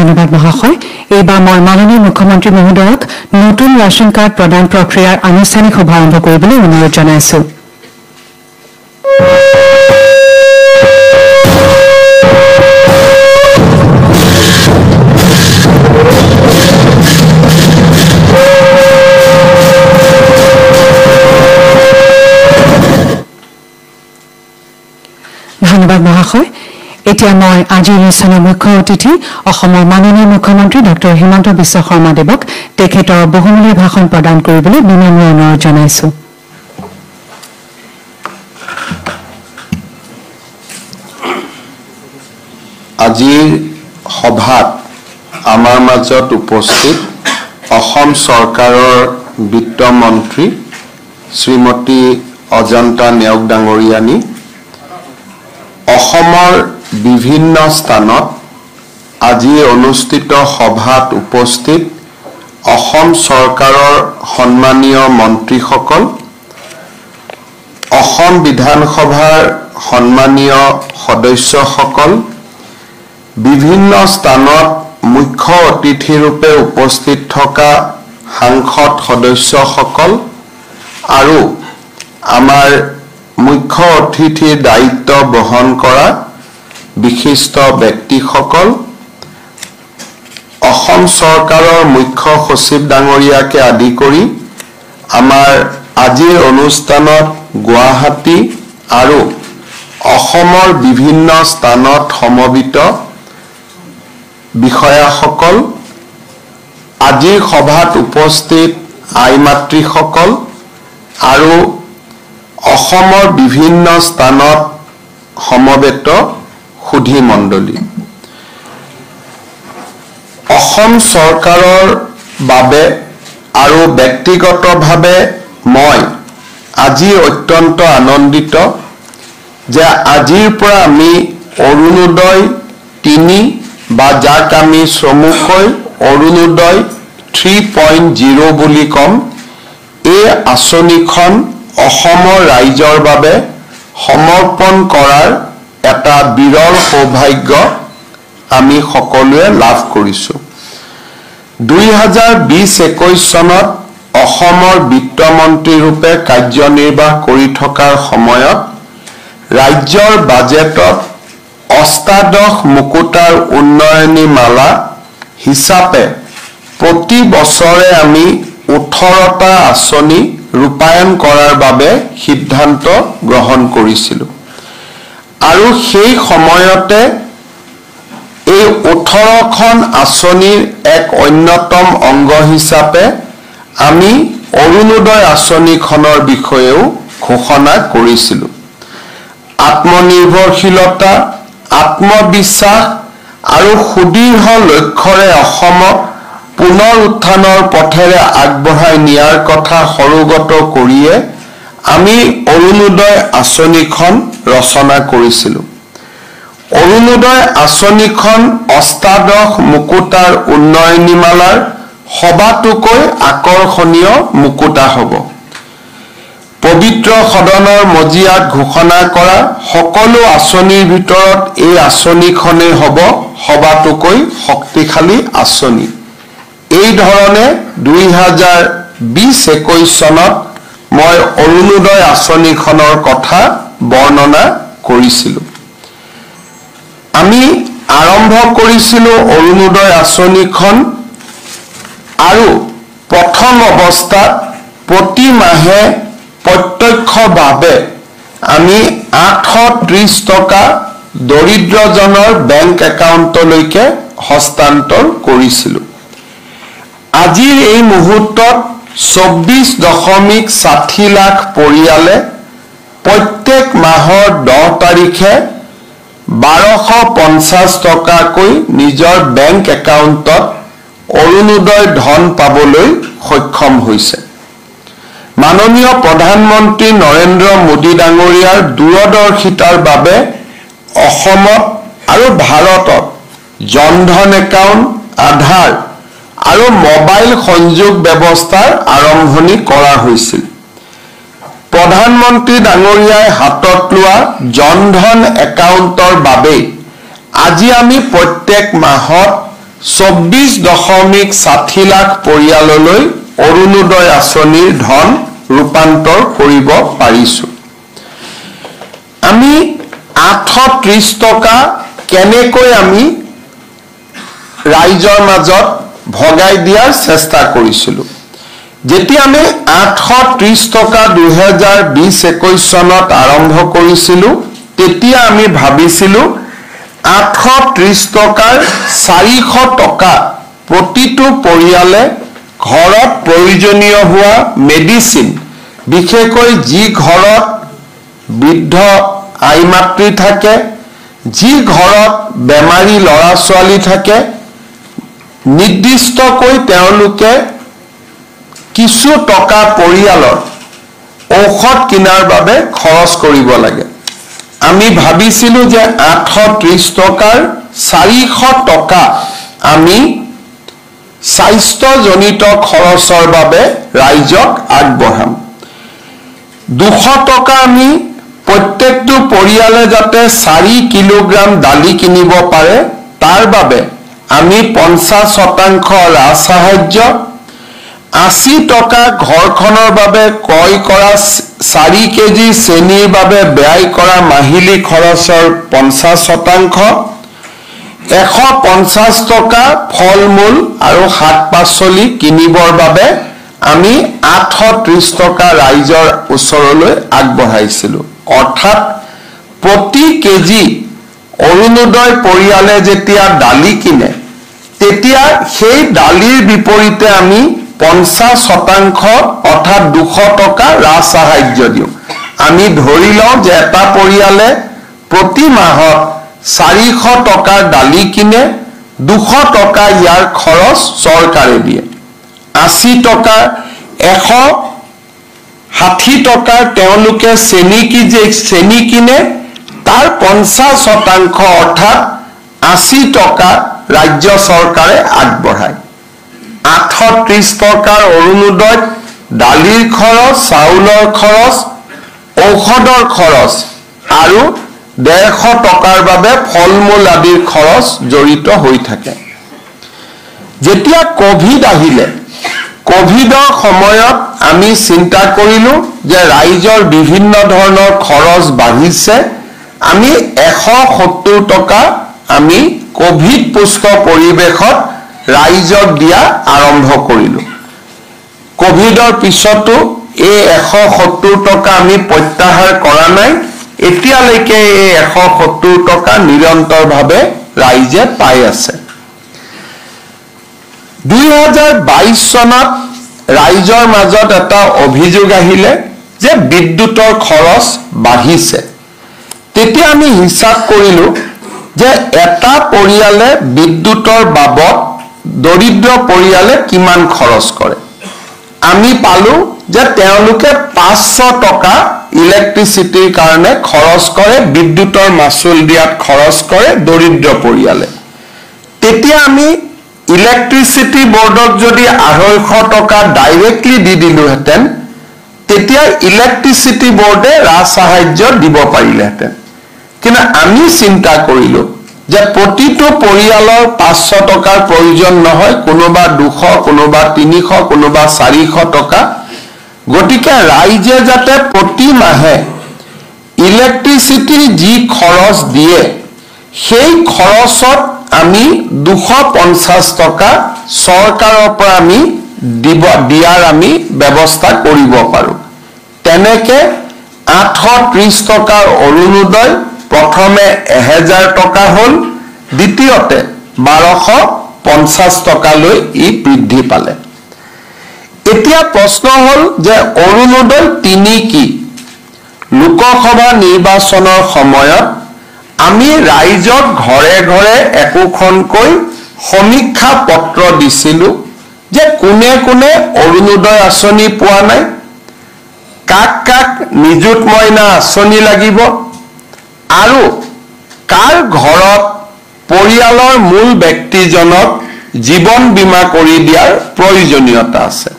ধন্যবাদ মহাশয়। এইবাৰ মই মাননীয় মুখ্যমন্ত্ৰী মহোদয়ক নতুন ৰেচন কাৰ্ড প্ৰদান প্ৰক্ৰিয়াৰ আনুষ্ঠানিক শুভাৰম্ভ কৰিবলৈ অনুৰোধ জনাইছো। ধন্যবাদ মহাশয়। এতিয়া মই আজিৰ অনুষ্ঠানৰ মুখ্য অতিথি অসমৰ মাননীয় মুখ্যমন্ত্ৰী ডক্টৰ হিমন্ত বিশ্ব শৰ্মা দেৱক তেখেতৰ বহুমূলীয়া ভাষণ প্ৰদান কৰিবলৈ বিনম্ৰ অনুৰোধ জনাইছো। আজিৰ সভাত আমাৰ মাজত উপস্থিত অসম চৰকাৰৰ বিত্তমন্ত্ৰী শ্ৰীমতী অজন্তা নেওগ ডাঙৰীয়ানী, অসমৰ বিভিন্ন স্থানত আজি অনুষ্ঠিত সভাত উপস্থিত অসম চৰকাৰৰ সন্মানীয় মন্ত্ৰীসকল, অসম বিধানসভাৰ সন্মানীয় সদস্যসকল, বিভিন্ন স্থানত মুখ্য অতিথিৰূপে উপস্থিত থকা সাংসদ সদস্যসকল আৰু আমাৰ মুখ্য অতিথিৰ দায়িত্ব বহন কৰা বিশিষ্ট ব্যক্তিসকল, অসম চৰকাৰৰ মুখ্য সচিব ডাঙৰীয়াকে আদি কৰি আমাৰ আজিৰ অনুষ্ঠানত গুৱাহাটী আৰু অসমৰ বিভিন্ন স্থানত সমবেত বিষয়াসকল, আজিৰ সভাত উপস্থিত আই মাতৃসকল আৰু অসমৰ বিভিন্ন স্থানত সমবেত সুধী মণ্ডলী, অসম চৰকাৰৰ বাবে আৰু ব্যক্তিগতভাৱে মই আজি অত্যন্ত আনন্দিত যে আজিৰ পৰা আমি অৰুণোদয় 3 বা যাক আমি চমুকৈ অৰুণোদয় 3.0 বুলি কম, এই আঁচনিখন অসমৰ ৰাইজৰ বাবে সমৰ্পণ কৰাৰ এটা বিৰল সৌভাগ্য আমি সকলোৱে লাভ কৰিছো। 2020-21 চনত অসমৰ বিত্তমন্ত্ৰী ৰূপে কাৰ্যনিৰ্বাহ কৰি থকাৰ সময়ত ৰাজ্যৰ বাজেটত অষ্টাদশ মুকুতাৰ উন্নয়নী মালা হিচাপে প্ৰতি বছৰে আমি 18টা আঁচনি ৰূপায়ণ কৰাৰ বাবে সিদ্ধান্ত গ্ৰহণ কৰিছিলো আৰু সেই সময়তে এই 18খন আঁচনিৰ এক অন্যতম অংগ হিচাপে আমি অৰুণোদয় আঁচনিখনৰ বিষয়েও ঘোষণা কৰিছিলো। আত্মনিৰ্ভৰশীলতা, আত্মবিশ্বাস আৰু সুদৃঢ় লক্ষ্যৰে অসমক পুনৰ উত্থানৰ পথেৰে আগবঢ়াই নিয়াৰ কথা সৰুগত কৰিয়ে আমি অৰুণোদয় আঁচনিখন ৰচনা কৰিছিলো। অৰুণোদয় আঁচনিখন অষ্টাদশ মুকুতাৰ উন্নয়নীমালাৰ সবাতোকৈ আকৰ্ষণীয় মুকুতা হ'ব। পবিত্ৰ সদনৰ মজিয়াত ঘোষণা কৰা সকলো আঁচনিৰ ভিতৰত এই আঁচনিখনেই হ'ব সবাতোকৈ শক্তিশালী আঁচনি। এই ধৰণে 2020-21 চনত মই অৰুণোদয় আঁচনিখনৰ কথা বৰ্ণনা কৰিছিলো। আমি আৰম্ভ কৰিছিলো অৰুণোদয় আঁচনিখন আৰু প্ৰথম অৱস্থাত প্ৰতি মাহে প্ৰত্যক্ষভাৱে আমি 830 টকা দৰিদ্ৰজনৰ বেংক একাউণ্টলৈকে হস্তান্তৰ কৰিছিলো। আজিৰ এই মুহূৰ্তত 24.60 লাখ পৰিয়ালে প্ৰত্যেক মাহৰ 10 তাৰিখে 1250 টকাকৈ নিজৰ বেংক একাউণ্টত অৰুণোদয় ধন পাবলৈ সক্ষম হৈছে। মাননীয় প্ৰধানমন্ত্ৰী নৰেন্দ্ৰ মোদী ডাঙৰীয়াৰ দূৰদৰ্শিতাৰ বাবে অসমত আৰু ভাৰতত জনধন একাউণ্ট, আধাৰ আৰু মোবাইল সংযোগ ব্যৱস্থাৰ আৰম্ভণি কৰা হৈছিল। প্ৰধানমন্ত্ৰী ডাঙৰীয়াই হাতত লোৱা জনধন একাউণ্টৰ বাবে আজি আমি প্ৰত্যেক মাহত 24.60 লাখ পৰিয়াললৈ অৰুণোদয় আঁচনিৰ ধন ৰূপান্তৰ কৰিব পাৰিছোঁ। আমি 830 টকা কেনেকৈ আমি ৰাইজৰ মাজত ভগাই দিয়াৰ চেষ্টা কৰিছিলোঁ। যেতিয়া আমি 830 টকা 2020-21 চনত আৰম্ভ কৰিছিলোঁ, তেতিয়া আমি ভাবিছিলোঁ 830 টকাৰ 400 টকা প্ৰতিটো পৰিয়ালে ঘৰত প্ৰয়োজনীয় হোৱা মেডিচিন, বিশেষকৈ যি ঘৰত বৃদ্ধ আই মাতৃ থাকে, যি ঘৰত বেমাৰী ল'ৰা ছোৱালী থাকে, নিৰ্দিষ্টকৈ তেওঁলোকে কিছু টকা পৰিয়ালৰ ঔষধ কিনাৰ বাবে খৰচ কৰিব লাগে। আমি ভাবিছিলোঁ যে 830 টকাৰ 400 টকা আমি স্বাস্থ্যজনিত খৰচৰ বাবে ৰাইজক আগবঢ়াম। 200 টকা আমি প্ৰত্যেকটো পৰিয়ালে যাতে 4 কিলোগ্ৰাম দালি কিনিব পাৰে, তাৰ বাবে আমি 50% ৰাজ সাহায্য, 80 টকা ঘৰখনৰ বাবে ক্ৰয় কৰা 4 কেজি চেনিৰ বাবে ব্যয় কৰা মাহিলী খৰচৰ 50%, 150 টকা ফল মূল আৰু শাক পাচলি কিনিবৰ বাবে আমি 830 টকা ৰাইজৰ ওচৰলৈ আগবঢ়াইছিলোঁ। অৰ্থাৎ প্ৰতি কেজি অৰুণোদয় পৰিয়ালে যেতিয়া দালি কিনে, তেতিয়া সেই দালিৰ বিপৰীতে আমি 50% অৰ্থাৎ 200 টকা ৰাজ সাহায্য দিওঁ। আমি ধৰি লওঁ যে এটা পৰিয়ালে প্ৰতি মাহত 400 টকাৰ দালি কিনে, 200 টকা ইয়াৰ খৰচ চৰকাৰে দিয়ে। 80 টকা 160 টকাৰ তেওঁলোকে চেনি কিনে, তাৰ 50% অৰ্থাৎ 80 টকা ৰাজ্য চৰকাৰে আগবঢ়ায়। 830 টকাৰ অৰুণোদয়ত দালিৰ খৰচ, চাউলৰ খৰচ, ঔষধৰ খৰচ আৰু 150 টকাৰ বাবে ফল মূল আদিৰ খৰচ জড়িত হৈ থাকে। যেতিয়া কোভিড আহিলে, কোভিডৰ সময়ত আমি চিন্তা কৰিলোঁ যে ৰাইজৰ বিভিন্ন ধৰণৰ খৰচ বাঢ়িছে, আমি 170 টকা আমি কোভিড পুষ্ট পৰিৱেশত ৰাইজক দিয়া আৰম্ভ কৰিলোঁ। কোভিডৰ পিছতো এই 170 টকা আমি প্ৰত্যাহাৰ কৰা নাই। এতিয়ালৈকে এই 170 টকা নিৰন্তৰভাৱে ৰাইজে পাই আছে। 2022 চনত ৰাইজৰ মাজত এটা অভিযোগ আহিলে যে বিদ্যুতৰ খৰচ বাঢ়িছে। তেতিয়া আমি হিচাপ কৰিলোঁ যে এটা পৰিয়ালে বিদ্যুতৰ বাবদ দৰিদ্ৰ পৰিয়ালে কিমান খৰচ কৰে। আমি পালোঁ যে তেওঁলোকে 500 টকা ইলেক্ট্ৰিচিটিৰ কাৰণে খৰচ কৰে, বিদ্যুতৰ মাচুল দিয়াত খৰচ কৰে দৰিদ্ৰ পৰিয়ালে। তেতিয়া আমি ইলেক্ট্ৰিচিটি বোৰ্ডক যদি 250 টকা ডাইৰেক্টলি দি দিলোহেঁতেন, তেতিয়া ইলেক্ট্ৰিচিটি বোৰ্ডে ৰাজ সাহায্য দিব পাৰিলেহেঁতেন। কিন্তু আমি চিন্তা কৰিলোঁ যে প্ৰতিটো পৰিয়ালৰ 500 টকাৰ প্ৰয়োজন নহয়, কোনোবা 200, কোনোবা 300, কোনোবা 400 টকা। গতিকে ৰাইজে যাতে প্ৰতি মাহে ইলেক্ট্ৰিচিটিৰ যি খৰচ দিয়ে, সেই খৰচত আমি 250 টকা চৰকাৰৰ পৰা আমি দিয়াৰ আমি ব্যৱস্থা কৰিব পাৰোঁ। তেনেকে 830 টকাৰ অৰুণোদয় প্ৰথমে 1000 টকা হ'ল, দ্বিতীয়তে 1250 টকালৈ ই বৃদ্ধি পালে। এতিয়া প্ৰশ্ন হ'ল যে অৰুণোদয় 3 কি? লোকসভা নিৰ্বাচনৰ সময়ত আমি ৰাইজক ঘৰে ঘৰে একোখনকৈ সমীক্ষা পত্ৰ দিছিলোঁ যে কোনে কোনে অৰুণোদয় আঁচনি পোৱা নাই, কাক কাক নিযুত মইনা আঁচনি লাগিব, আৰু কাৰ ঘৰত পৰিয়ালৰ মূল ব্যক্তিজনক জীৱন বীমা কৰি দিয়াৰ প্ৰয়োজনীয়তা আছে।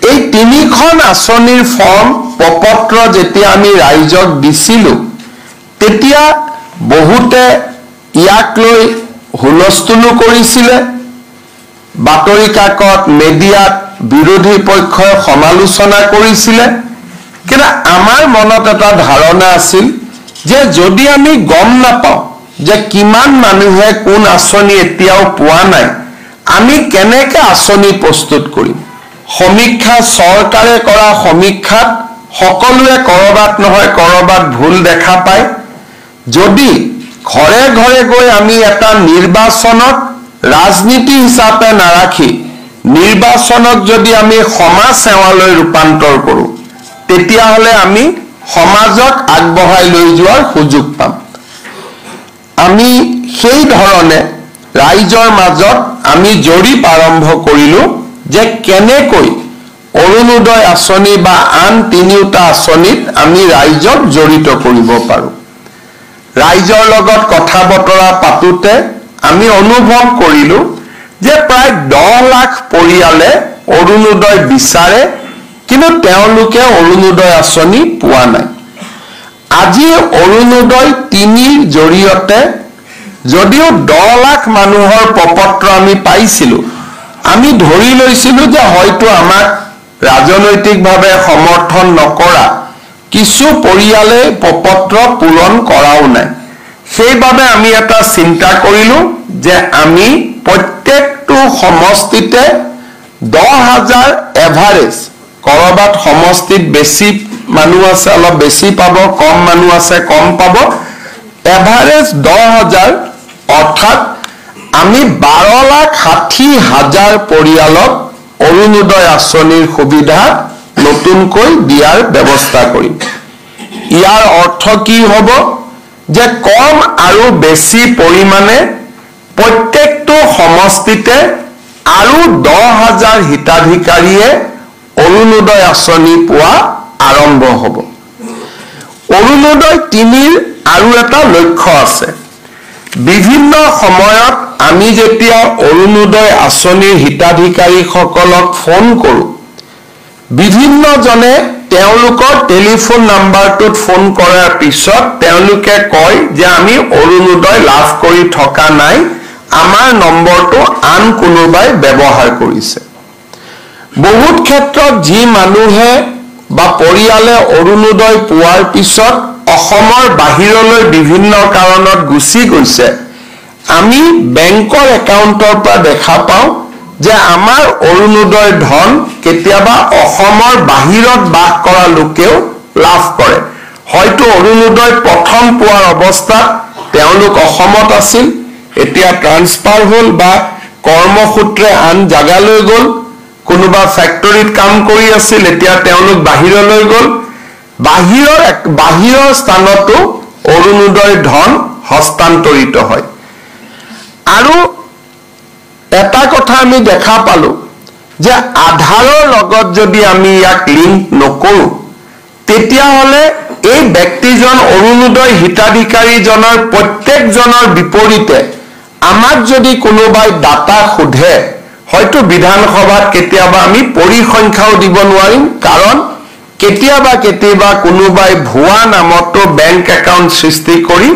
এই 3খন আঁচনিৰ ফৰ্ম প্ৰপত্ৰ যেতিয়া আমি ৰাইজক দিছিলোঁ, তেতিয়া বহুতে ইয়াক লৈ হুলস্থুলো কৰিছিলে, বাতৰি কাকত মিডিয়াত বিৰোধী পক্ষই সমালোচনা কৰিছিলে। কিন্তু আমাৰ মনত এটা ধাৰণা আছিল যে যদি আমি গম নাপাওঁ যে কিমান মানুহে কোন আঁচনি এতিয়াও পোৱা নাই, আমি কেনেকৈ আঁচনি প্ৰস্তুত কৰিম? সমীক্ষা চৰকাৰে কৰা সমীক্ষাত সকলোৱে কৰবাত নহয় কৰবাত ভুল দেখা পায়। যদি ঘৰে ঘৰে গৈ আমি এটা নিৰ্বাচনক ৰাজনীতি হিচাপে নাৰাখি নিৰ্বাচনক যদি আমি সমাজ সেৱালৈ ৰূপান্তৰ কৰোঁ, তেতিয়াহ'লে আমি সমাজক আগবঢ়াই লৈ যোৱাৰ সুযোগ পাম। আমি সেই ধৰণে ৰাইজৰ মাজত আমি জৰীপ আৰম্ভ কৰিলোঁ যে কেনেকৈ অৰুণোদয় আঁচনি বা আন তিনিওটা আঁচনিত আমি ৰাইজক জড়িত কৰিব পাৰোঁ। ৰাইজৰ লগত কথা বতৰা পাতোতে আমি অনুভৱ কৰিলোঁ যে প্ৰায় 10 লাখ পৰিয়ালে অৰুণোদয় বিচাৰে, কিন্তু তেওঁলোকে অৰুণোদয় আঁচনি পোৱা নাই। আজি অৰুণোদয় 3ৰ জৰিয়তে যদিও 10 লাখ মানুহৰ প্ৰপত্ৰ আমি পাইছিলোঁ, আমি ধৰি লৈছিলোঁ যে হয়তো আমাক ৰাজনৈতিকভাৱে সমৰ্থন নকৰা কিছু পৰিয়ালে প্ৰপত্ৰ পূৰণ কৰাও নাই। সেইবাবে আমি এটা চিন্তা কৰিলোঁ যে আমি প্ৰত্যেকটো সমষ্টিতে 10,000 এভাৰেজ, কৰবাত সমষ্টিত বেছি মানুহ আছে অলপ বেছি পাব, কম মানুহ আছে কম পাব, এভাৰেজ 10,000 অৰ্থাৎ আমি 12,60,000 পৰিয়ালক অৰুণোদয় আঁচনিৰ সুবিধা নতুনকৈ দিয়াৰ ব্যৱস্থা কৰিম। ইয়াৰ অৰ্থ কি হ'ব যে কম আৰু বেছি পৰিমাণে প্ৰত্যেকটো সমষ্টিতে আৰু 10,000 হিতাধিকাৰীয়ে অৰুণোদয় আঁচনি পোৱা আৰম্ভ হ'ব। অৰুণোদয় 3ৰ আৰু এটা লক্ষ্য আছে। বিভিন্ন সময়ত আমি যেতিয়া অৰুণোদয় আঁচনিৰ হিতাধিকাৰীসকলক ফোন কৰোঁ, বিভিন্নজনে তেওঁলোকৰ টেলিফোন নাম্বাৰটোত ফোন কৰাৰ পিছত তেওঁলোকে কয় যে আমি অৰুণোদয় লাভ কৰি থকা নাই, আমাৰ নম্বৰটো আন কোনোবাই ব্যৱহাৰ কৰিছে। বহুত ক্ষেত্ৰত যি মানুহে বা পৰিয়ালে অৰুণোদয় পোৱাৰ পিছত অসমৰ বাহিৰলৈ বিভিন্ন কাৰণত গুচি গৈছে, আমি বেংকৰ একাউণ্টৰ পৰা দেখা পাওঁ যে আমাৰ অৰুণোদয় ধন কেতিয়াবা অসমৰ বাহিৰত বাস কৰা লোকেও লাভ কৰে। হয়তো অৰুণোদয় প্ৰথম পোৱাৰ অৱস্থাত তেওঁলোক অসমত আছিল, এতিয়া ট্ৰান্সফাৰ হ'ল বা কৰ্মসূত্ৰে আন জাগালৈ গ'ল, কোনোবা ফেক্টৰীত কাম কৰি আছিল, এতিয়া তেওঁলোক বাহিৰলৈ গ'ল। বাহিৰৰ স্থানতো অৰুণোদয় ধন হস্তান্তৰিত হয়। আৰু এটা কথা আমি দেখা পালোঁ যে আধাৰৰ লগত যদি আমি ইয়াক লিংক নকৰোঁ, তেতিয়াহ'লে এই ব্যক্তিজন অৰুণোদয় হিতাধিকাৰীজনৰ প্ৰত্যেকজনৰ বিপৰীতে আমাক যদি কোনোবাই ডাটা সোধে, হয়তো বিধানসভাত কেতিয়াবা আমি পৰিসংখ্যাও দিব নোৱাৰিম, কাৰণ কেতিয়াবা কোনোবাই ভুৱা নামতো বেংক একাউণ্ট সৃষ্টি কৰি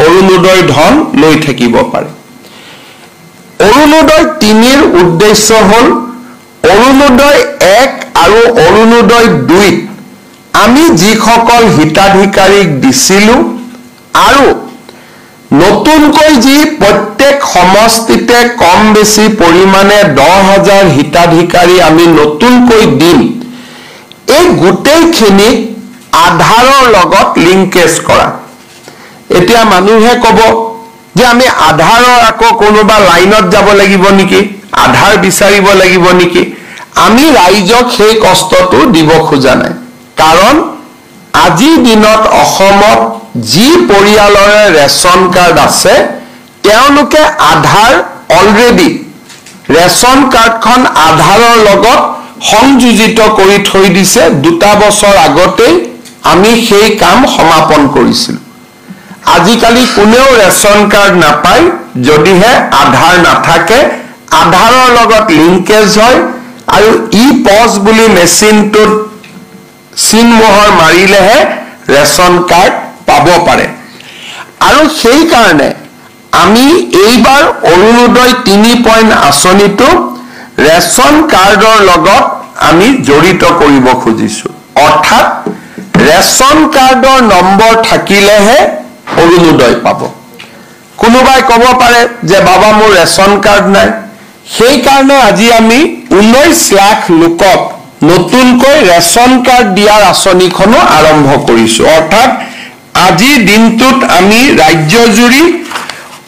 অৰুণোদয় ধন লৈ থাকিব পাৰে। অৰুণোদয় 3ৰ উদ্দেশ্য হ'ল অৰুণোদয় 1 আৰু অৰুণোদয় 2ত আমি যিসকল হিতাধিকাৰীক দিছিলোঁ আৰু নতুনকৈ যি প্ৰত্যেক সমষ্টিতে কম বেছি পৰিমাণে 10,000 হিতাধিকাৰী আমি নতুনকৈ দিম, এই গোটেইখিনি আধাৰৰ লগত লিংকেজ কৰা। এতিয়া মানুহে ক'ব যে আমি আধাৰৰ আকৌ কোনোবা লাইনত যাব লাগিব নেকি, আধাৰ বিচাৰিব লাগিব নেকি? আমি ৰাইজক সেই কষ্টটো দিব খোজা নাই, কাৰণ আজিৰ দিনত অসমত যি পৰিয়ালৰে ৰেচন কাৰ্ড আছে, তেওঁলোকে আধাৰ অলৰেডি ৰেচন কাৰ্ডখন আধাৰৰ লগত সংযোজিত কৰি থৈ দিছে। 2 বছৰ আগতেই আমি সেই কাম সমাপন কৰিছিলোঁ। আজিকালি কোনেও ৰেচন কাৰ্ড নাপায় যদিহে আধাৰ নাথাকে, আধাৰৰ লগত লিংকেজ হয় আৰু ই-পজ বুলি মেচিনটোত চিনমোহৰ মাৰিলেহে ৰেচন কাৰ্ড পাব পাৰে। আৰু সেইকাৰণে আমি এইবাৰ অৰুণোদয় 3 পইণ্ট আঁচনিটো ৰেচন কাৰ্ডৰ লগত আমি জড়িত কৰিব খুজিছো। অৰ্থাৎ ৰেচন কাৰ্ডৰ নম্বৰ থাকিলেহে অৰুণোদয় পাব। কোনোবাই ক'ব পাৰে যে বাবা মোৰ ৰেচন কাৰ্ড নাই, সেই কাৰণে আজি আমি 19 লাখ লোকক নতুনকৈ ৰেচন কাৰ্ড দিয়াৰ আঁচনিখনো আৰম্ভ কৰিছো। অৰ্থাৎ আজি দিনটোত আমি ৰাজ্যজুৰি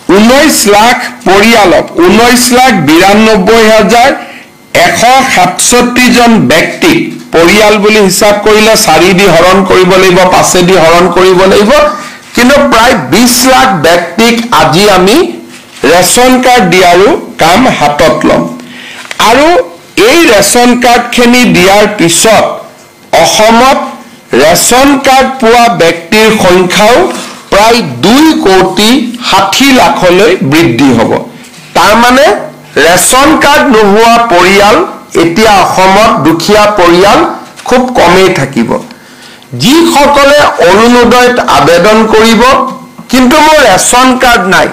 19 লাখ পৰিয়ালক 19,92,167 জন ব্যক্তিক পৰিয়াল বুলি হিচাপ কৰিলে 4 দি হৰণ কৰিব লাগিব, 5 দি হৰণ কৰিব লাগিব, কিন্তু প্ৰায় 20 লাখ ব্যক্তিক আজি আমি ৰেচন কাৰ্ড দিয়াৰো কাম হাতত ল'ম। আৰু এই ৰেচন কাৰ্ডখিনি দিয়াৰ পিছত অসমত ৰেচন কাৰ্ড পোৱা ব্যক্তিৰ সংখ্যাও প্ৰায় 2,60,00,000লৈ বৃদ্ধি হ'ব। তাৰ মানে ৰেচন কাৰ্ড নোহোৱা পৰিয়াল এতিয়া অসমত দুখীয়া পৰিয়াল খুব কমেই থাকিব। যিসকলে অৰুণোদয়ত আবেদন কৰিব কিন্তু মোৰ ৰেচন কাৰ্ড নাই,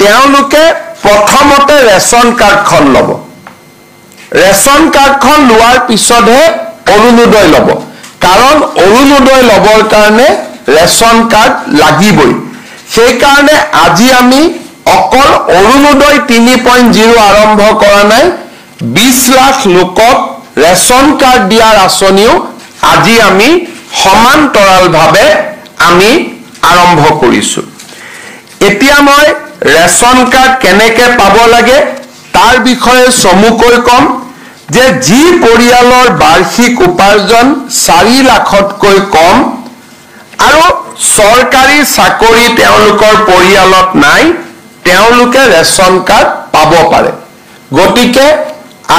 তেওঁলোকে প্ৰথমতে ৰেচন কাৰ্ডখন ল'ব। ৰেচন কাৰ্ডখন লোৱাৰ পিছতহে অৰুণোদয় ল'ব, কাৰণ অৰুণোদয় ল'বৰ কাৰণে ৰেচন কাৰ্ড লাগিবই। সেইকাৰণে আজি আমি অকল অৰুণোদয় 3.0 আৰম্ভ কৰা নাই, 20 লাখ লোকক ৰেচন কাৰ্ড দিয়াৰ আঁচনিও আজি আমি সমান্তৰালভাৱে আমি আৰম্ভ কৰিছো। এতিয়া মই ৰেচন কাৰ্ড কেনেকৈ পাব লাগে তাৰ বিষয়ে চমুকৈ ক'ম যে যি পৰিয়ালৰ বাৰ্ষিক উপাৰ্জন 4 লাখতকৈ কম আৰু চৰকাৰী চাকৰি তেওঁলোকৰ পৰিয়ালত নাই, তেওঁলোকে ৰেচন কাৰ্ড পাব পাৰে। গতিকে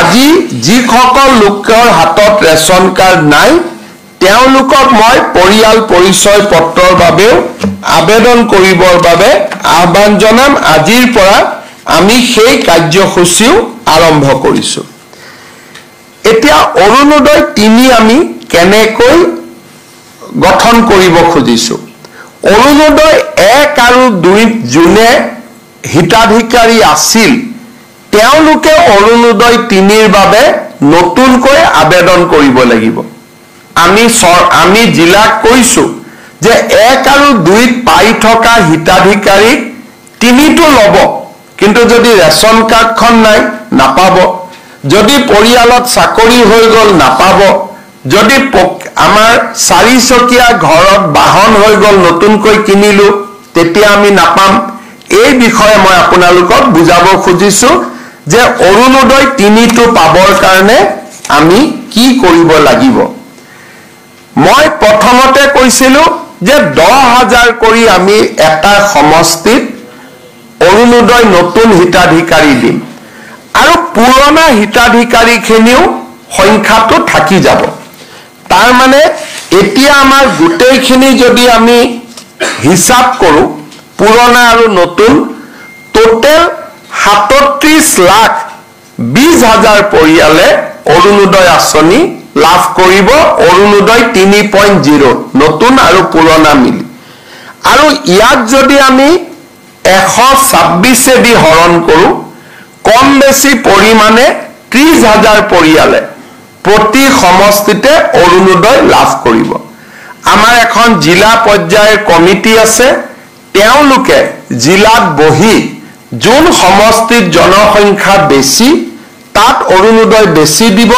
আজি যিসকল লোকৰ হাতত ৰেচন কাৰ্ড নাই তেওঁলোকক মই পৰিয়াল পৰিচয় পত্ৰৰ বাবেও আবেদন কৰিবৰ বাবে আহ্বান জনাম। আজিৰ পৰা আমি সেই কাৰ্যসূচীও আৰম্ভ কৰিছো। এতিয়া অৰুণোদয় 3 আমি কেনেকৈ গঠন কৰিব খুজিছো। অৰুণোদয় 1 আৰু 2 যোনে হিতাধিকাৰী আছিল তেওঁলোকে অৰুণোদয় 3ৰ বাবে নতুনকৈ আবেদন কৰিব লাগিব। আমি জিলাক কৈছো যে 1 আৰু 2ত পাই থকা হিতাধিকাৰীক 3টো ল'ব, কিন্তু যদি ৰেচন কাৰ্ডখন নাই নাপাব। যদি পৰিয়ালত চাকৰি হৈ গ'ল নাপাব। যদি আমাৰ 4 চকীয়া ঘৰত বাহন হৈ গ'ল নতুনকৈ কিনিলো তেতিয়া আমি নাপাম। এই বিষয়ে মই আপোনালোকক বুজাব খুজিছো যে অৰুণোদয় 3টো পাবৰ কাৰণে আমি কি কৰিব লাগিব। মই প্ৰথমতে কৈছিলো যে 10,000 কৰি আমি এটা সমষ্টিত অৰুণোদয় নতুন হিতাধিকাৰী দিম আৰু পুৰণা হিতাধিকাৰীখিনিও সংখ্যাটো থাকি যাব। তাৰ মানে এতিয়া আমাৰ গোটেইখিনি যদি আমি হিচাপ কৰো পুৰণা আৰু নতুন টোটেল 37,20,000 পৰিয়ালে অৰুণোদয় আঁচনি লাভ কৰিব অৰুণোদয় 3.0 নতুন আৰু পুৰণা মিলি। আৰু ইয়াত যদি আমি 126 দি হৰণ কৰো কম বেছি পৰিমাণে 30,000 পৰিয়ালে প্ৰতি সমষ্টিতে অৰুণোদয় লাভ কৰিব। আমাৰ এখন জিলা পৰ্যায়ৰ কমিটি আছে, তেওঁলোকে জিলাত বহি যোন সমষ্টিত জনসংখ্যা বেছি তাত অৰুণোদয় বেছি দিব,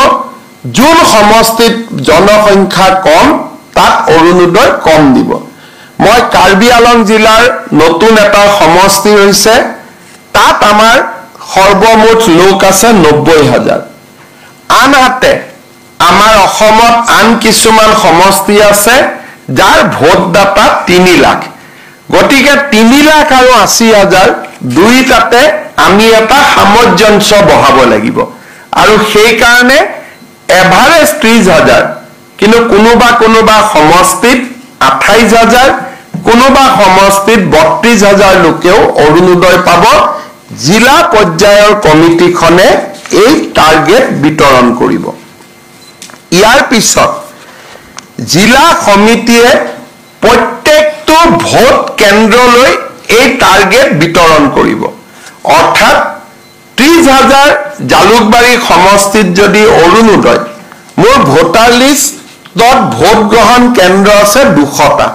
যোন সমষ্টিত জনসংখ্যা কম তাত অৰুণোদয় কম দিব। মই কাৰ্বি আলং জিলাৰ নতুন এটা সমষ্টি হৈছে, তাত আমাৰ সৰ্বমুঠ লোক আছে 90,000। আনহাতে আমাৰ অসমত আন কিছুমান সমষ্টি আছে যাৰ ভোটদাতা 3 লাখ। গতিকে 3 লাখ আৰু 80,000 দুইটাতে আমি এটা সামঞ্জস্য বহাব লাগিব। আৰু সেই কাৰণে এভাৰেজ 30,000, কিন্তু কোনোবা সমষ্টিত 28,000, কোনোবা সমষ্টিত 32,000 লোকেও অৰুণোদয় পাব। জিলা পৰ্যায়ৰ কমিটিখনে এই টাৰ্গেট বিতৰণ কৰিব। ইয়াৰ পিছত জিলা সমিতিয়ে প্ৰত্যেকটো ভোট কেন্দ্ৰলৈ এই টাৰ্গেট বিতৰণ কৰিব অৰ্থাৎ 30,000 জালুকবাৰী সমষ্টিত যদি অৰুণোদয় মোৰ ভোটাৰ লিষ্টত ভোট গ্ৰহণ কেন্দ্ৰ আছে 200টা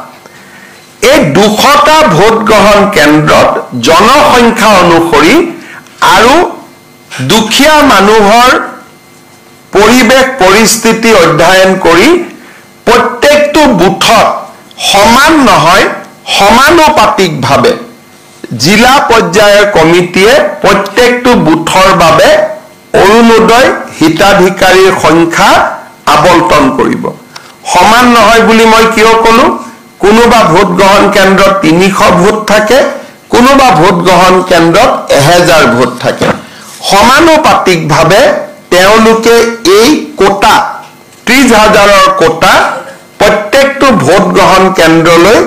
এই 200টা ভোট গ্ৰহণ কেন্দ্ৰত জনসংখ্যা অনুসৰি আৰু দুখীয়া মানুহৰ পৰিবেশ পৰিস্থিতি অধ্যয়ন কৰি প্ৰত্যেকটো বুথত সমান নহয় সমানুপাতিকভাৱে জিলা পৰ্যায়ৰ কমিটিয়ে প্ৰত্যেকটো বুথৰ বাবে অৰুণোদয় হিতাধিকাৰীৰ সংখ্যা আবণ্টন কৰিব সমান নহয় বুলি মই কিয় ক'লো কোনোবা ভোট গ্ৰহণ কেন্দ্ৰত 300 ভোট থাকে কোনোবা ভোট গ্ৰহণ কেন্দ্ৰত 1000 ভোট থাকে সমানুপাতিকভাৱে তেওঁলোকে এই কোটা 30,000ৰ কোটা প্ৰত্যেকটো ভোট গ্ৰহণ কেন্দ্ৰলৈ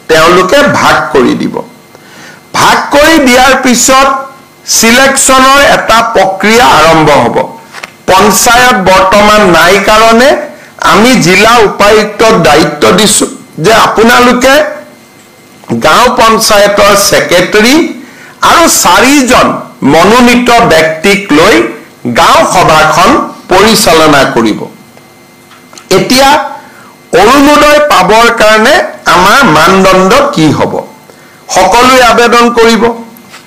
তেওঁলোকে ভাগ কৰি দিব ভাগ কৰি দিয়াৰ পিছত সিলেকশনৰ এটা প্ৰক্ৰিয়া আৰম্ভ হ'ব পঞ্চায়ত বৰ্তমান নাই কাৰণে আমি জিলা উপায়ুক্তক দায়িত্ব দিছো যে আপোনালোকে গাঁও পঞ্চায়তৰ সেক্ৰেটাৰী আৰু 4জন মনোনীত ব্যক্তিক লৈ গাঁও সভাখন পৰিচালনা কৰিব এতিয়া অৰুণোদয় পাবৰ কাৰণে আমাৰ মানদণ্ড কি হ'ব সকলোৱে আবেদন কৰিব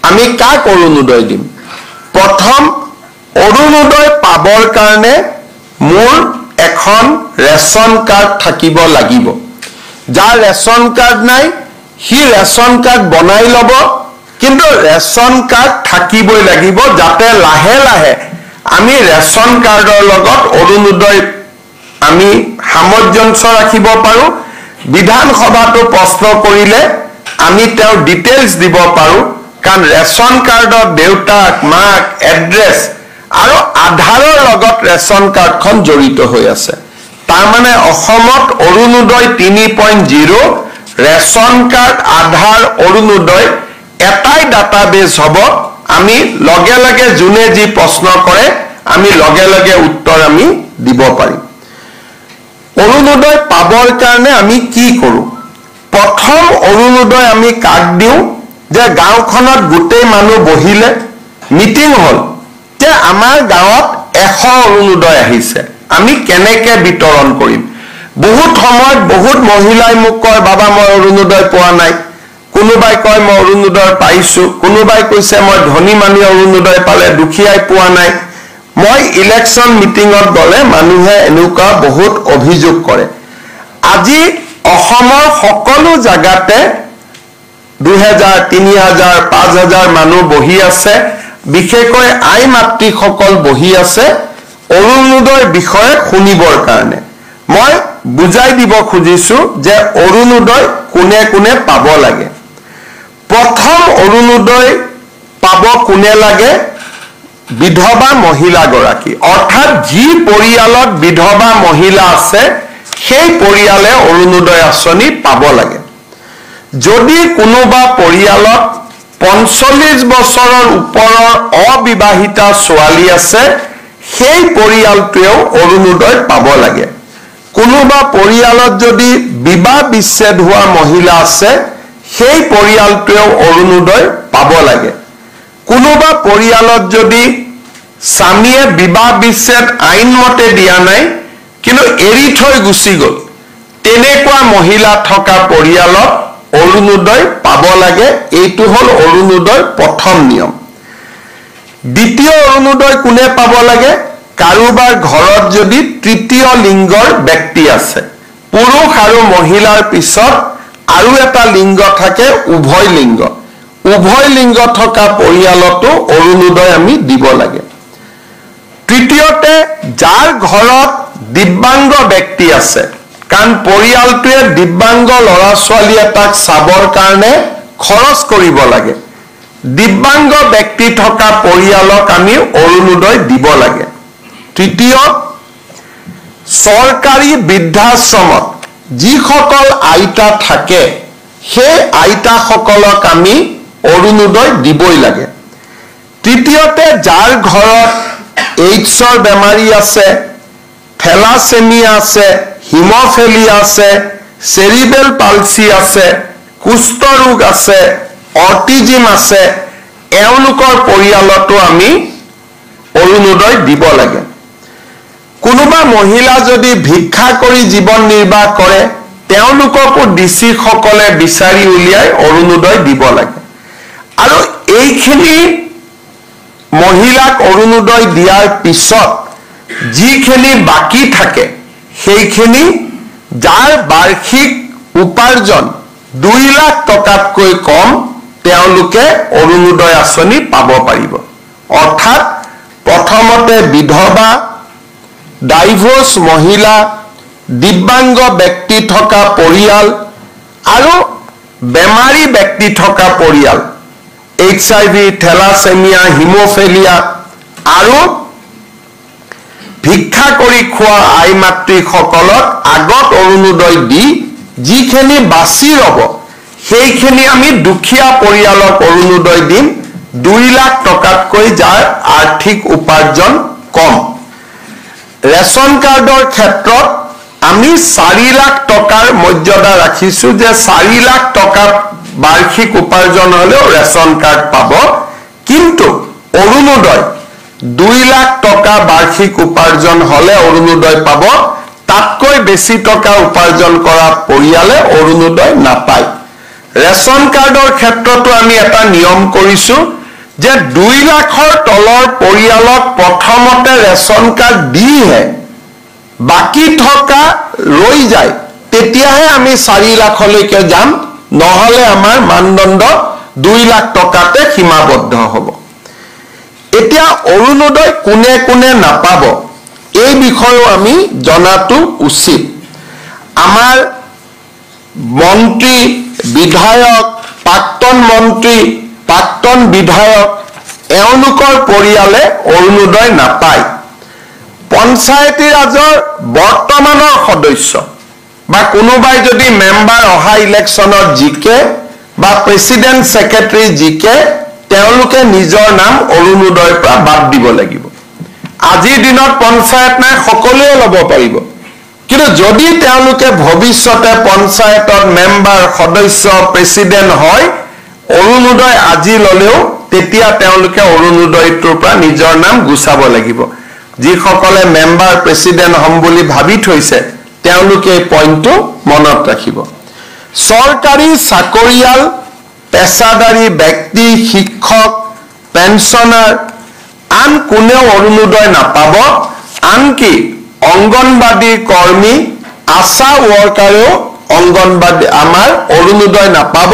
আমি কাক অৰুণোদয় দিম প্ৰথম অৰুণোদয় পাবৰ কাৰণে মোৰ এখন ৰেশন কাৰ্ড থাকিব লাগিব যাৰ ৰেশন কাৰ্ড নাই হি ৰেশন কাৰ্ড বনাই ল'ব কিন্তু ৰেশন কাৰ্ড থাকিবই লাগিব যাতে লাহে লাহে আমি ৰেশন কাৰ্ডৰ লগত অৰুণোদয় আমি সামঞ্জস্য ৰাখিব পাৰো বিধানসভাটো প্ৰশ্ন কৰিলে আমি তেওঁৰ ডিটেইলছ দিব পাৰো কাৰণ ৰেশন কাৰ্ডৰ দেউতাক মাক এড্ৰেছ আৰু আধাৰৰ লগত ৰেশন কাৰ্ডখন জড়িত হৈ আছে তাৰ মানে অসমত অৰুণোদয় 3.0 ৰেশন কাৰ্ড আধাৰ অৰুণোদয় এটাই ডাটাবেছ হ'ব আমি লগে লগে যোনে যি প্ৰশ্ন কৰে আমি লগে লগে উত্তৰ আমি দিব পাৰিম অৰুণোদয় পাবৰ কাৰণে আমি কি কৰো প্ৰথম অৰুণোদয় আমি কাক দিও যে গাঁওখনত গোটেই মানুহ বহিলে মিটিং হল যে আমাৰ গাঁৱত 100 অৰুণোদয় আহিছে আমি কেনেকে বিতৰণ কৰিম বহুত সময়ত বহুত মহিলাই মোক কয় বাবা মই অৰুণোদয় পোৱা নাই কোনোবাই কয় মই অৰুণোদয় পাইছো কোনোবাই কৈছে মই ধনী মানুহ অৰুণোদয় পালে দুখীয়াই পোৱা নাই মই ইলেকশন মিটিংত গলে মানুহে এনেকুৱা বহুত অভিযোগ কৰে আজি অসমৰ সকলো জাগাতে 2000 3000 5000 মানুহ বহি আছে বিশেষকৈ আই মাতৃ সকল বহি আছে অৰুণোদয় বিষয়ে শুনিবৰ কাৰণে মই বুজাই দিব খুজিছো যে অৰুণোদয় কোনে কোনে পাব লাগে প্ৰথম অৰুণোদয় পাব কোনে লাগে বিধৱা মহিলা গৰাকী অৰ্থাৎ যি পৰিয়ালত বিধৱা মহিলা আছে সেই পৰিয়ালে অৰুণোদয় আঁচনি পাব লাগে যদি কোনোবা পৰিয়ালত 45 বছৰৰ ওপৰৰ অবিবাহিতা ছোৱালী আছে সেই পৰিয়ালটোও অৰুণোদয় পাব লাগে কোনোবা পৰিয়ালত যদি বিবাহ বিচ্ছেদ হোৱা মহিলা আছে সেই পৰিয়ালটোও অৰুণোদয় পাব লাগে কোনোবা পৰিয়ালত যদি স্বামীয়ে বিবাহ বিচ্ছেদ আইনমতে দিয়া নাই কিন্তু এৰি থৈ গুচি গ'ল তেনেকুৱা মহিলা থকা পৰিয়ালত অৰুণোদয় পাব লাগে এইটো হল অৰুণোদয় প্ৰথম নিয়ম দ্বিতীয় অৰুণোদয় কোনে পাব লাগে কাৰোবাৰ ঘৰত যদি তৃতীয় লিংগৰ ব্যক্তি আছে পুৰুষ আৰু মহিলাৰ পিছত আৰু এটা লিংগ থাকে উভয় লিংগ থকা পৰিয়ালতো অৰুণোদয় আমি দিব লাগে তৃতীয়তে যাৰ ঘৰত দিব্যাংগ ব্যক্তি আছে কাৰণ পৰিয়ালটোৱে দিব্যাংগ ল'ৰা ছোৱালী এটাক চাবৰ কাৰণে খৰচ কৰিব লাগে দিব্যাংগ ব্যক্তি থকা পৰিয়ালক আমি অৰুণোদয় দিব লাগে তৃতীয় চৰকাৰী বৃদ্ধাশ্ৰমত যিসকল আইতা থাকে সেই আইতা সকলক আমি অৰুণোদয় দিবই লাগে তৃতীয়তে যাৰ ঘৰত এইডছৰ বেমাৰী আছে থেলাছেমিয়া আছে হিমোফিলিয়া আছে চেৰিবেল পালসি আছে কুষ্ঠ ৰোগ আছে অটিজিম আছে এওঁলোকৰ পৰিয়ালতো আমি অৰুণোদয় দিব লাগে কোনোবা মহিলা যদি ভিক্ষা কৰি জীৱন নিৰ্বাহ কৰে তেওঁলোককো ডিসি সকলে বিচাৰি উলিয়াই অৰুণোদয় দিব লাগে আৰু এইখিনি মহিলাক অৰুণোদয় দিয়াৰ পিছত যিখিনি বাকি থাকে সেইখিনি যাৰ বাৰ্ষিক উপাৰ্জন 2 লাখ টকাতকৈ কম তেওঁলোকে অৰুণোদয় আঁচনি পাব পাৰিব অৰ্থাৎ প্ৰথমতে বিধৱা ডাইভোৰ্স মহিলা দিব্যাংগ ব্যক্তি থকা পৰিয়াল আৰু বেমাৰী ব্যক্তি থকা পৰিয়াল HIV থেলাছেমিয়া হিমোফিলিয়া আৰু ভিক্ষা কৰি খোৱা আই মাতৃসকলক আগত অৰুণোদয় দি যিখিনি বাছি ৰব সেইখিনি আমি দুখীয়া পৰিয়ালক অৰুণোদয় দিম 2 লাখ টকাতকৈ যাৰ আৰ্থিক উপাৰ্জন কম ৰেশন কাৰ্ডৰ ক্ষেত্ৰত আমি 4 লাখ টকাৰ মৰ্যাদা ৰাখিছো যে 4 লাখ টকা বাৰ্ষিক উপাৰ্জন হলেও ৰেশন কাৰ্ড পাব কিন্তু অৰুণোদয় 2 লাখ টকা বাৰ্ষিক উপাৰ্জন হলে অৰুণোদয় পাব তাতকৈ বেছি টকা উপাৰ্জন কৰা পৰিয়ালে অৰুণোদয় নাপায় ৰেশন কাৰ্ডৰ ক্ষেত্ৰতো আমি এটা নিয়ম কৰিছো যে 2 লাখৰ তলৰ পৰিয়ালক প্ৰথমতে ৰেশন কাৰ্ড দিহে বাকি থকা ৰৈ যায় তেতিয়াহে আমি 4 লাখলৈকে যাম নহলে আমাৰ মানদণ্ড 2 লাখ টকাতে সীমাবদ্ধ হ'ব এতিয়া অৰুণোদয় কোনে কোনে নাপাব এই বিষয়েও আমি জনাটো উচিত আমাৰ মন্ত্ৰী বিধায়ক প্ৰাক্তন মন্ত্ৰী প্ৰাক্তন বিধায়ক এওঁলোকৰ পৰিয়ালে অৰুণোদয় নাপায় পঞ্চায়তী ৰাজৰ বৰ্তমানৰ সদস্য বা কোনোবাই যদি মেম্বাৰ অহা ইলেকশ্যনত জিকে বা প্ৰেসিডেন্ট সেক্ৰেটাৰী জিকে তেওঁলোকে নিজৰ নাম অৰুণোদয়ৰ পৰা বাদ দিব লাগিব আজিৰ দিনত পঞ্চায়ত নাই সকলোৱে ল'ব পাৰিব কিন্তু যদি তেওঁলোকে ভৱিষ্যতে পঞ্চায়তৰ মেম্বাৰ সদস্য প্ৰেসিডেন্ট হয় অৰুণোদয় আজি ললেও তেতিয়া তেওঁলোকে অৰুণোদয়টোৰ পৰা নিজৰ নাম গুচাব লাগিব যিসকলে মেম্বাৰ প্ৰেসিডেন্ট হম বুলি ভাবি থৈছে তেওঁলোকে এই পইণ্টটো মনত ৰাখিব চৰকাৰী চাকৰিয়াল পেছাদাৰী ব্যক্তি শিক্ষক পেনশনাৰ আন কোনেও অৰুণোদয় নাপাব আনকি অঙ্গনবাদী কৰ্মী আশা ওয়াৰ্কাৰেও অঙ্গনবাদী আমাৰ অৰুণোদয় নাপাব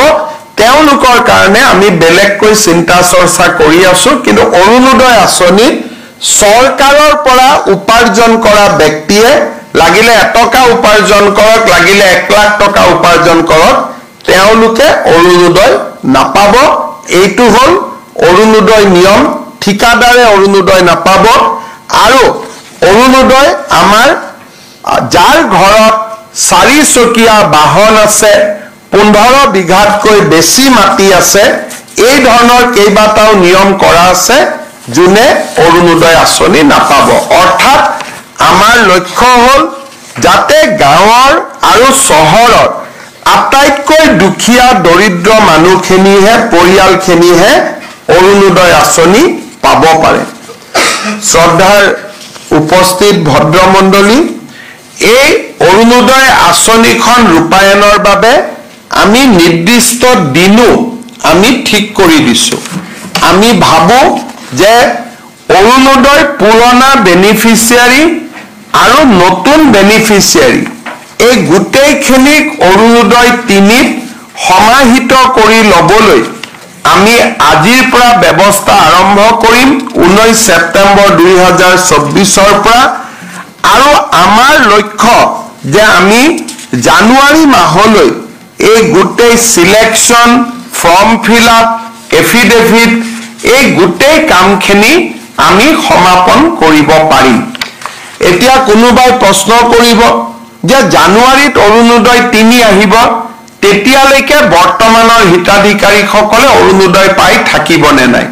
তেওঁলোকৰ কাৰণে আমি বেলেগকৈ চিন্তা চৰ্চা কৰি আছো কিন্তু অৰুণোদয় আঁচনি চৰকাৰৰ পৰা উপাৰ্জন কৰা ব্যক্তিয়ে লাগিলে 1 টকা উপাৰ্জন কৰক লাগিলে 1 লাখ টকা উপাৰ্জন কৰক তেওঁলোকে অৰুণোদয় নাপাব এইটো হল অৰুণোদয় নিয়ম ঠিকাদাৰে অৰুণোদয় নাপাব আৰু অৰুণোদয় আমাৰ যাৰ ঘৰত 4 চকীয়া বাহন আছে 15 বিঘাতকৈ বেছি মাটি আছে এই ধৰণৰ কেইবাটাও নিয়ম কৰা আছে যোনে অৰুণোদয় আঁচনি নাপাব অৰ্থাৎ আমাৰ লক্ষ্য হল যাতে গাঁৱৰ আৰু চহৰৰ আটাইতকৈ দুখীয়া দৰিদ্ৰ মানুহখিনিহে পৰিয়ালখিনিহে অৰুণোদয় আঁচনি পাব পাৰে শ্ৰদ্ধাৰ উপস্থিত ভদ্ৰমণ্ডলী এই অৰুণোদয় আঁচনিখন ৰূপায়ণৰ বাবে আমি নিৰ্দিষ্ট দিনো আমি ঠিক কৰি দিছো আমি ভাবো যে অৰুণোদয় পুৰণা বেনিফিচিয়াৰী আৰু নতুন বেনিফিচিয়াৰী এই গোটেইখিনিক অৰুণোদয় 3ত সমাহিত কৰি লবলৈ আমি আজিৰ পৰা ব্যৱস্থা আৰম্ভ কৰিম 19 সেপ্টেম্বৰ 2024 পৰা আৰু আমাৰ লক্ষ্য যে আমি জানুৱাৰী মাহলৈ এই গোটেই selection form fill up affidavit এই গোটেই কামখিনি আমি সমাপন কৰিব পাৰিম এতিয়া কোনোবাই প্ৰশ্ন কৰিব যে জানুৱাৰীত অৰুণোদয় 3 আহিব তেতিয়ালৈকে বৰ্তমানৰ হিতাধিকাৰীসকলে অৰুণোদয় পাই থাকিবনে নাই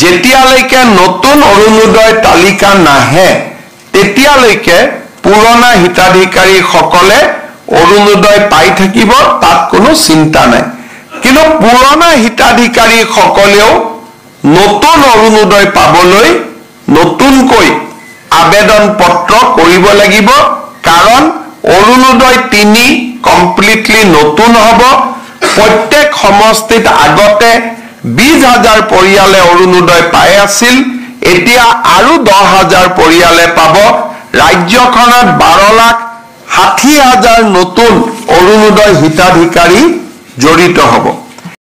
যেতিয়ালৈকে নতুন অৰুণোদয় তালিকা নাহে তেতিয়ালৈকে পুৰণা হিতাধিকাৰীসকলে অৰুণোদয় পাই থাকিব তাত কোনো চিন্তা নাই কিন্তু পুৰণা হিতাধিকাৰীসকলেও নতুন অৰুণোদয় পাবলৈ নতুনকৈ আবেদন পত্ৰ কৰিব লাগিব কাৰণ অৰুণোদয় 3 কমপ্লিটলি নতুন হ'ব প্ৰত্যেক সমষ্টিত আগতে 20,000 পৰিয়ালে অৰুণোদয় পাই আছিল এতিয়া আৰু 10,000 পৰিয়ালে পাব ৰাজ্যখনত 12,60,000 নতুন অৰুণোদয় হিতাধিকাৰী জড়িত হ'ব